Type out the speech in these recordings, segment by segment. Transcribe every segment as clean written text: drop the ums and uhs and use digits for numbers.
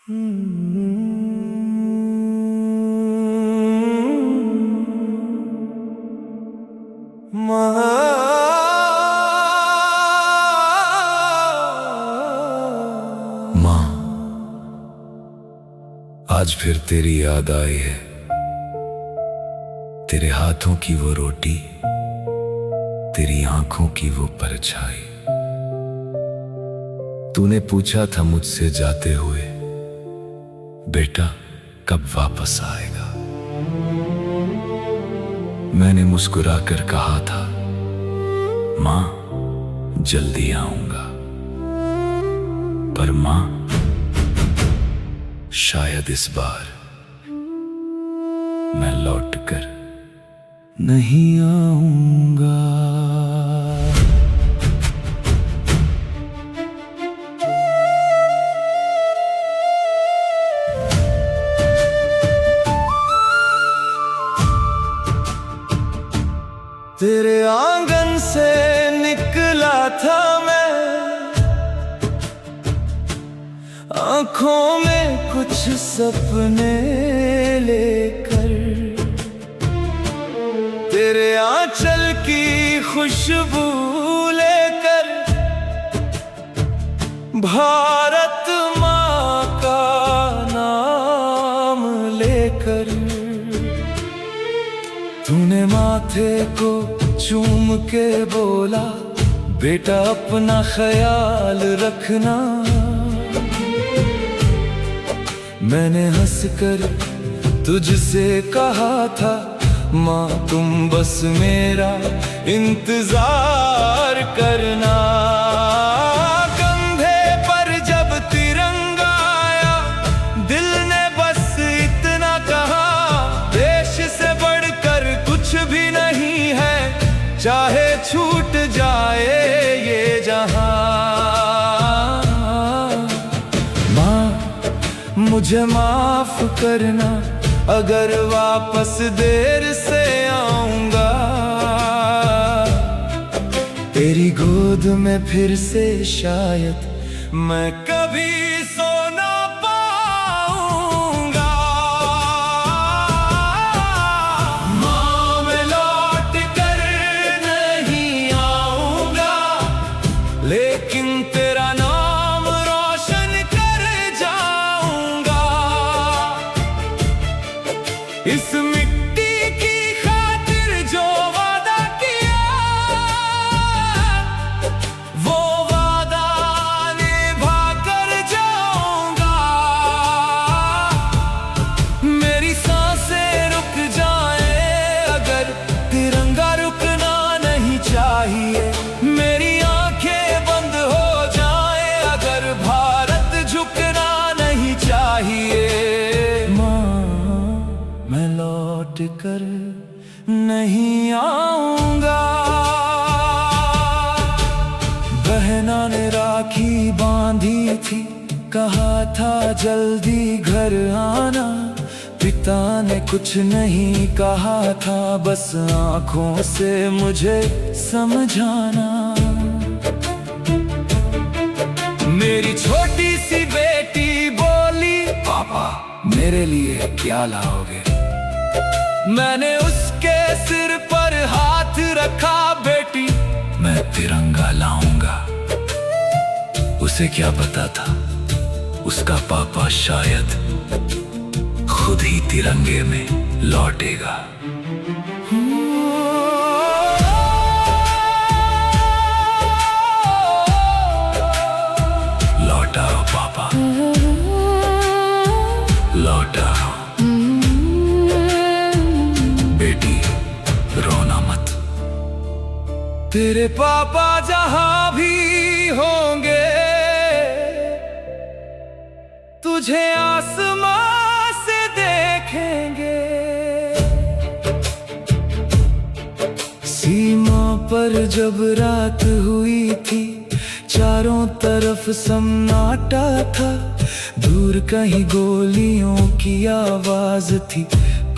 माँ, आज फिर तेरी याद आई है। तेरे हाथों की वो रोटी, तेरी आंखों की वो परछाई। तूने पूछा था मुझसे जाते हुए, बेटा कब वापस आएगा। मैंने मुस्कुराकर कहा था, माँ जल्दी आऊंगा। पर माँ, शायद इस बार मैं लौटकर नहीं आऊंगा। तेरे आंगन से निकला था मैं, आंखों में कुछ सपने लेकर। तेरे आंचल की खुशबू लेकर, भारत माँ का नाम लेकर। तूने माथे को चूम के बोला, बेटा अपना ख्याल रखना। मैंने हंसकर तुझसे कहा था, माँ तुम बस मेरा इंतजार करना। कंधे पर जब तिरंगा आया, दिल ने बस इतना कहा, देश से बढ़कर कुछ भी नहीं है, चाहे छूट जाए ये जहां। मुझे माफ करना अगर वापस देर से आऊंगा। तेरी गोद में फिर से शायद मैं कभी सो ना पाऊंगा। माँ मैं लौट कर नहीं आऊंगा, लेकिन तेरा नाम रोशन कर जाऊंगा। इस मिट्टी की खातिर जो वादा किया, वो वादा निभा कर जाऊंगा। मेरी सांसें रुक जाए अगर तिरंगा रुकना नहीं चाहिए। मेरी आंखें बंद हो जाए अगर भारत झुकना नहीं चाहिए। मैं लौट कर नहीं आऊंगा। बहना ने राखी बांधी थी, कहा था जल्दी घर आना। पिता ने कुछ नहीं कहा था, बस आंखों से मुझे समझाना। मेरी छोटी सी बेटी बोली, पापा मेरे लिए क्या लाओगे। मैंने उसके सिर पर हाथ रखा, बेटी मैं तिरंगा लाऊंगा। उसे क्या पता था, उसका पापा शायद खुद ही तिरंगे में लौटेगा। लौटाओ पापा, लौटाओ। बेटी रोना मत। तेरे पापा जहां भी होंगे, तुझे आसमां से देखेंगे। सीमा पर जब रात हुई थी, चारों तरफ सन्नाटा था। दूर कहीं गोलियों की आवाज थी,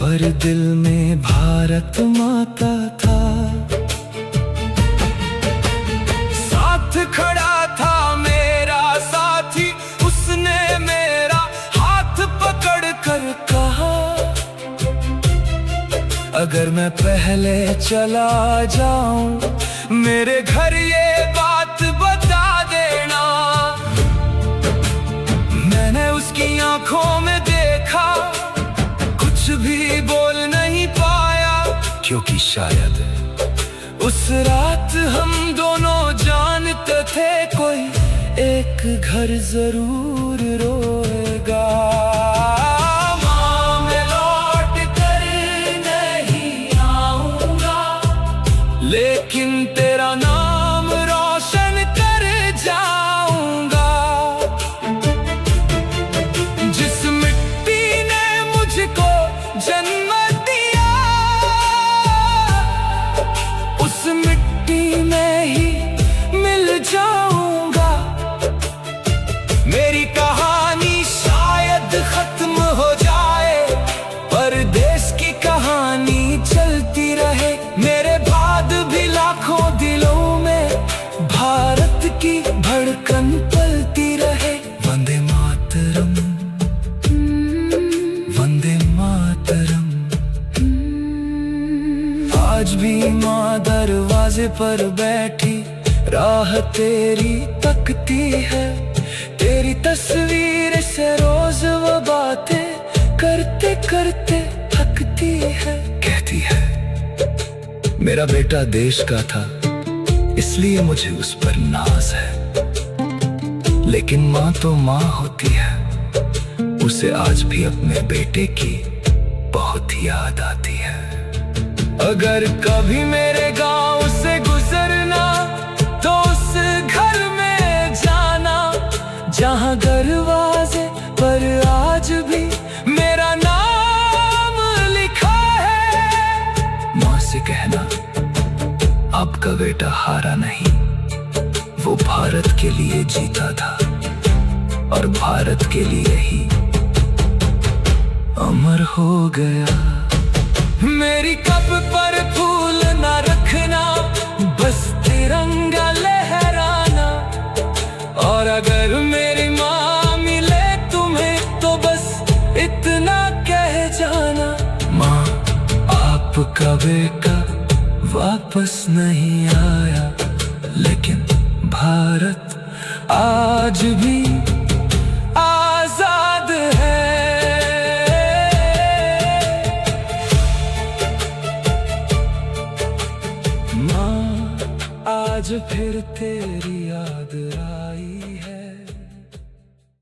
पर दिल में भारत माता था। साथ खड़ा था मेरा साथी, उसने मेरा कर कहा, अगर मैं पहले चला जाऊं मेरे घर ये बात बता देना। मैंने उसकी आंखों में देखा, कुछ भी बोल नहीं पाया, क्योंकि शायद उस रात हम दोनों जानते थे कोई एक घर जरूर रोएगा। माँ मैं लौट कर नहीं आऊंगा, लेकिन तेरा नाम रोशन कर जाऊंगा। जिस मिट्टी ने मुझको जन्म दिया, उस मिट्टी में ही मिल जाऊंगा। मेरी कहानी शायद खत्म हो जाए, पर देश की कहानी चलती रहे। मेरे बाद भी लाखों दिलों में भारत की धड़कन पलती रहे। वंदे मातरम, वंदे मातरम। आज भी माँ दरवाजे पर बैठी राह तेरी तकती है। तेरी तस्वीर से रोज वो बातें करते करते थकती है। कहती है मेरा बेटा देश का था, इसलिए मुझे उस पर नाज है। लेकिन माँ तो माँ होती है, उसे आज भी अपने बेटे की बहुत याद आती है। अगर कभी मेरे गांव से गुजरना तो उस घर में जाना, जहां दरवाजे पर आज भी मेरा नाम लिखा है। माँ से कहना आपका बेटा हारा नहीं, वो भारत के लिए जीता था और भारत के लिए ही अमर हो गया। मेरी कप पर फूल ना रखना, बस तिरंगा लहराना। और अगर मेरी माँ मिले तुम्हें तो बस इतना कह जाना, माँ आपका बेटा वापस नहीं आया, लेकिन भारत आज भी आजाद है। माँ आज फिर तेरी